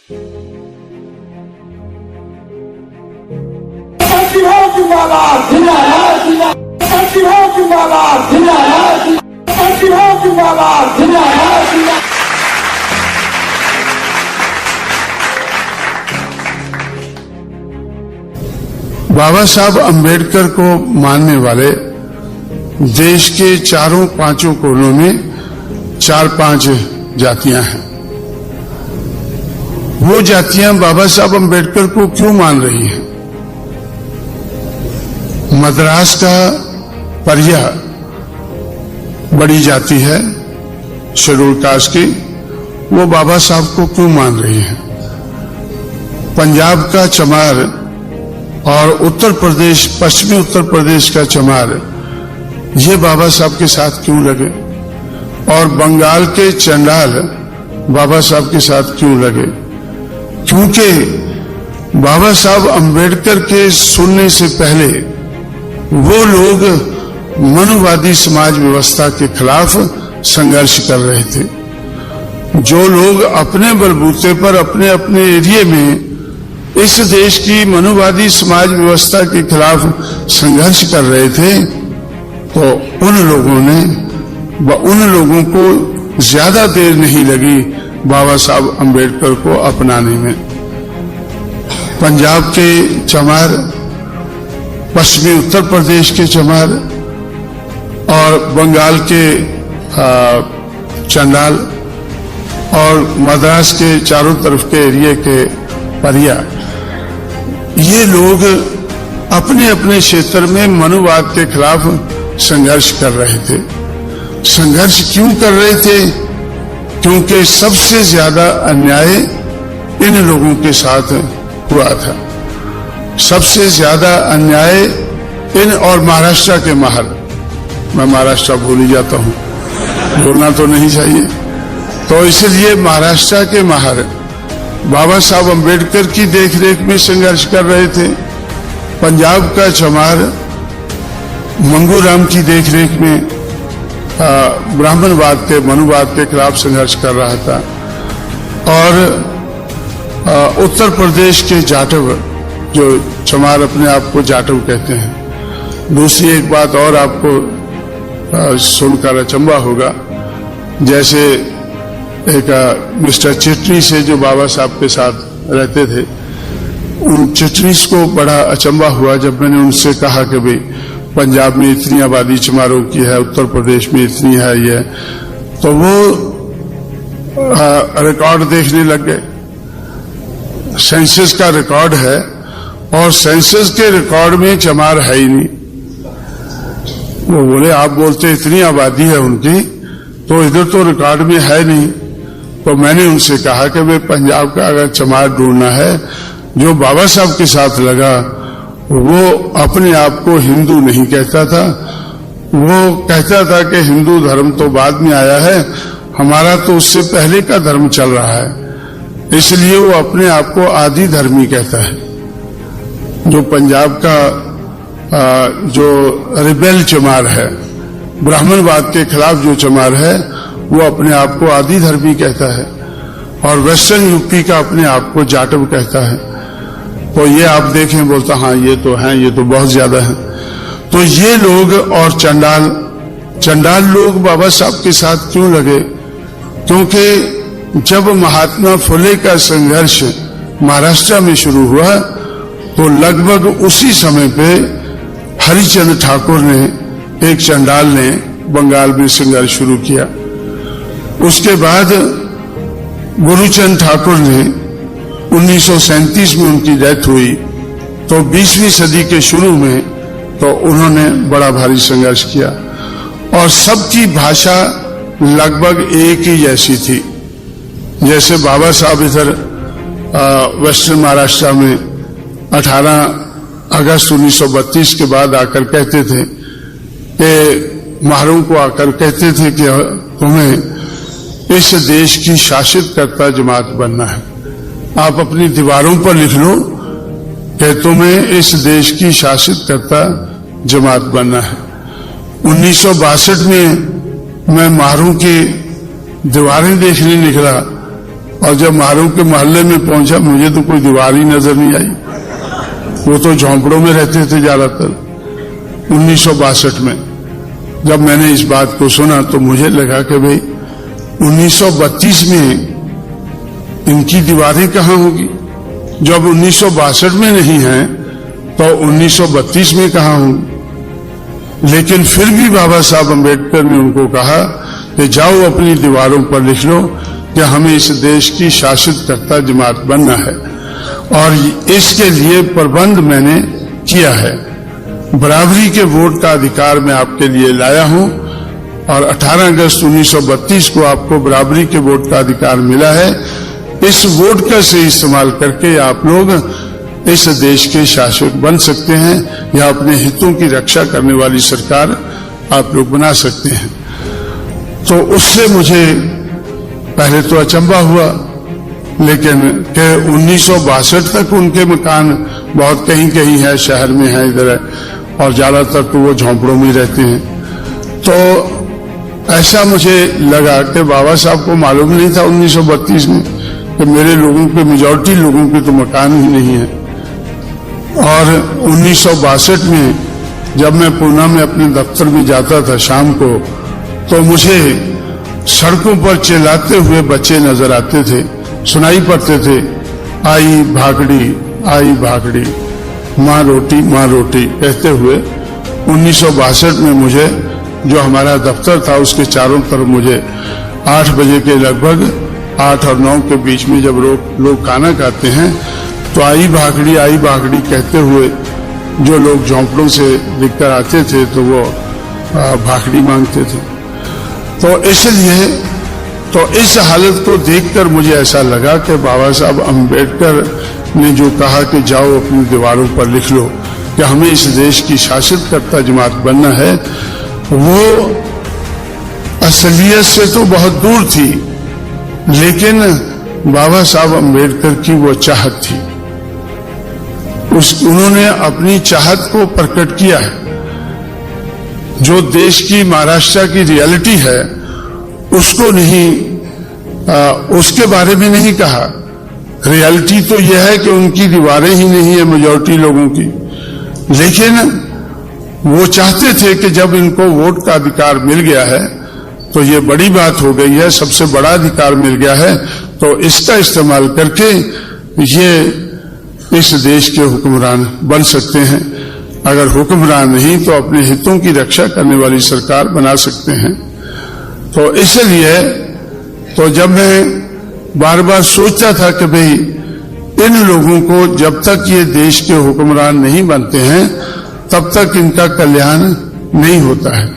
बाबा साहब अम्बेडकर को मानने वाले देश के चारों पांचों कोनों में 4-5 जातियां हैं। वो जातियां बाबा साहब अम्बेडकर को क्यों मान रही हैं? मद्रास का परिया बड़ी जाति है शेड्यूल कास्ट की, वो बाबा साहब को क्यों मान रही है? पंजाब का चमार और उत्तर प्रदेश, पश्चिमी उत्तर प्रदेश का चमार, ये बाबा साहब के साथ क्यों लगे? और बंगाल के चंडाल बाबा साहब के साथ क्यों लगे? क्योंकि बाबा साहब अम्बेडकर के सुनने से पहले वो लोग मनुवादी समाज व्यवस्था के खिलाफ संघर्ष कर रहे थे। जो लोग अपने बलबूते पर अपने अपने एरिया में इस देश की मनुवादी समाज व्यवस्था के खिलाफ संघर्ष कर रहे थे, तो उन लोगों को ज्यादा देर नहीं लगी बाबा साहब अम्बेडकर को अपनाने में। पंजाब के चमार, पश्चिमी उत्तर प्रदेश के चमार और बंगाल के चंडाल और मद्रास के चारों तरफ के एरिया के परिया, ये लोग अपने अपने क्षेत्र में मनुवाद के खिलाफ संघर्ष कर रहे थे। संघर्ष क्यों कर रहे थे? क्योंकि सबसे ज्यादा अन्याय इन लोगों के साथ हुआ था। सबसे ज्यादा अन्याय और महाराष्ट्र के महार, मैं महाराष्ट्र भूल ही जाता हूं, बोलना तो नहीं चाहिए, तो इसलिए महाराष्ट्र के महार बाबा साहब अम्बेडकर की देखरेख में संघर्ष कर रहे थे। पंजाब का चमार मंगूराम की देखरेख में ब्राह्मणवाद के, मनुवाद के खिलाफ संघर्ष कर रहा था। और उत्तर प्रदेश के जाटव, जो चमार अपने आप को जाटव कहते हैं। दूसरी एक बात और आपको सुनकर अचंभा होगा, जैसे एक मिस्टर चिटनी से जो बाबा साहब के साथ रहते थे, उन चिटनीस को बड़ा अचंभा हुआ जब मैंने उनसे कहा कि भाई पंजाब में इतनी आबादी चमारों की है, उत्तर प्रदेश में इतनी है ये, तो वो रिकॉर्ड देखने लग गए। सेंसस का रिकॉर्ड है और सेंसस के रिकॉर्ड में चमार है ही नहीं। वो बोले आप बोलते इतनी आबादी है उनकी, तो इधर तो रिकॉर्ड में है नहीं। तो मैंने उनसे कहा कि भाई पंजाब का अगर चमार ढूंढना है, जो बाबा साहब के साथ लगा वो अपने आप को हिंदू नहीं कहता था, वो कहता था कि हिंदू धर्म तो बाद में आया है, हमारा तो उससे पहले का धर्म चल रहा है, इसलिए वो अपने आप को आदि धर्मी कहता है। जो पंजाब का जो रिबेल चमार है, ब्राह्मणवाद के खिलाफ जो चमार है, वो अपने आप को आदि धर्मी कहता है। और वेस्टर्न यूपी का अपने आप को जाटव कहता है। तो ये आप देखें, बोलता हाँ ये तो है, ये तो बहुत ज्यादा है। तो ये लोग और चंडाल लोग बाबा साहब के साथ क्यों लगे? क्योंकि जब महात्मा फुले का संघर्ष महाराष्ट्र में शुरू हुआ, तो लगभग उसी समय पे हरिचंद ठाकुर ने, एक चंडाल ने बंगाल में संघर्ष शुरू किया। उसके बाद गुरुचंद ठाकुर ने 1937 में उनकी डेथ हुई, तो 20वीं सदी के शुरू में तो उन्होंने बड़ा भारी संघर्ष किया। और सबकी भाषा लगभग एक ही जैसी थी। जैसे बाबा साहब इधर वेस्टर्न महाराष्ट्र में 18 अगस्त 1932 के बाद आकर कहते थे कि महारों को आकर कहते थे कि तुम्हें इस देश की शासित कर्ता जमात बनना है। आप अपनी दीवारों पर लिख लो कि तुम्हें इस देश की शासित कर्ता जमात बनना है। 1962 में मैं महारों की दीवारें देखने निकला, और जब मारूफ के मोहल्ले में पहुंचा मुझे तो कोई दीवार ही नजर नहीं आई, वो तो झोंपड़ों में रहते थे ज्यादातर। 1962 में जब मैंने इस बात को सुना तो मुझे लगा कि भाई 1932 में इनकी दीवारें कहां होगी, जब 1962 में नहीं है तो 1932 में कहां होंगी। लेकिन फिर भी बाबा साहब अम्बेडकर ने उनको कहा कि जाओ अपनी दीवारों पर लिख लो कि हमें इस देश की शासित कर्ता जमात बनना है, और इसके लिए प्रबंध मैंने किया है। बराबरी के वोट का अधिकार मैं आपके लिए लाया हूं, और 18 अगस्त 1932 को आपको बराबरी के वोट का अधिकार मिला है। इस वोट का से इस्तेमाल करके आप लोग इस देश के शासक बन सकते हैं, या अपने हितों की रक्षा करने वाली सरकार आप लोग बना सकते हैं। तो उससे मुझे पहले तो अचंभा हुआ, लेकिन 1962 तक उनके मकान बहुत कहीं कहीं है, शहर में है, इधर है, और ज्यादातर तो वो झोंपड़ों में रहते हैं। तो ऐसा मुझे लगा कि बाबा साहब को मालूम नहीं था 1932 में कि मेरे लोगों के, मेजॉरिटी लोगों के तो मकान ही नहीं है। और 1962 में जब मैं पूना में अपने दफ्तर में जाता था शाम को, तो मुझे सड़कों पर चिल्लाते हुए बच्चे नजर आते थे, सुनाई पड़ते थे, आई भागड़ी, माँ रोटी कहते हुए। 1962 में मुझे, जो हमारा दफ्तर था उसके चारों तरफ मुझे 8 बजे के लगभग, 8 और 9 के बीच में जब लोग खाना खाते हैं तो आई भागड़ी कहते हुए जो लोग झोंपड़ों से दिखकर आते थे तो वो भागड़ी मांगते थे। तो इसलिए तो इस हालत को देखकर मुझे ऐसा लगा कि बाबा साहब अम्बेडकर ने जो कहा कि जाओ अपनी दीवारों पर लिख लो कि हमें इस देश की शासित कर्ता जमात बनना है, वो असलियत से तो बहुत दूर थी, लेकिन बाबा साहब अम्बेडकर की वो चाहत थी। उन्होंने अपनी चाहत को प्रकट किया है। जो देश की, महाराष्ट्र की रियलिटी है उसको नहीं, उसके बारे में नहीं कहा। रियलिटी तो यह है कि उनकी दीवारें ही नहीं है मेजॉरिटी लोगों की, लेकिन वो चाहते थे कि जब इनको वोट का अधिकार मिल गया है तो ये बड़ी बात हो गई है, सबसे बड़ा अधिकार मिल गया है, तो इसका इस्तेमाल करके ये इस देश के हुक्मरान बन सकते हैं। अगर हुक्मरान नहीं तो अपने हितों की रक्षा करने वाली सरकार बना सकते हैं। तो इसलिए तो जब मैं बार बार सोचता था कि भाई इन लोगों को जब तक ये देश के हुक्मरान नहीं बनते हैं तब तक इनका कल्याण नहीं होता है।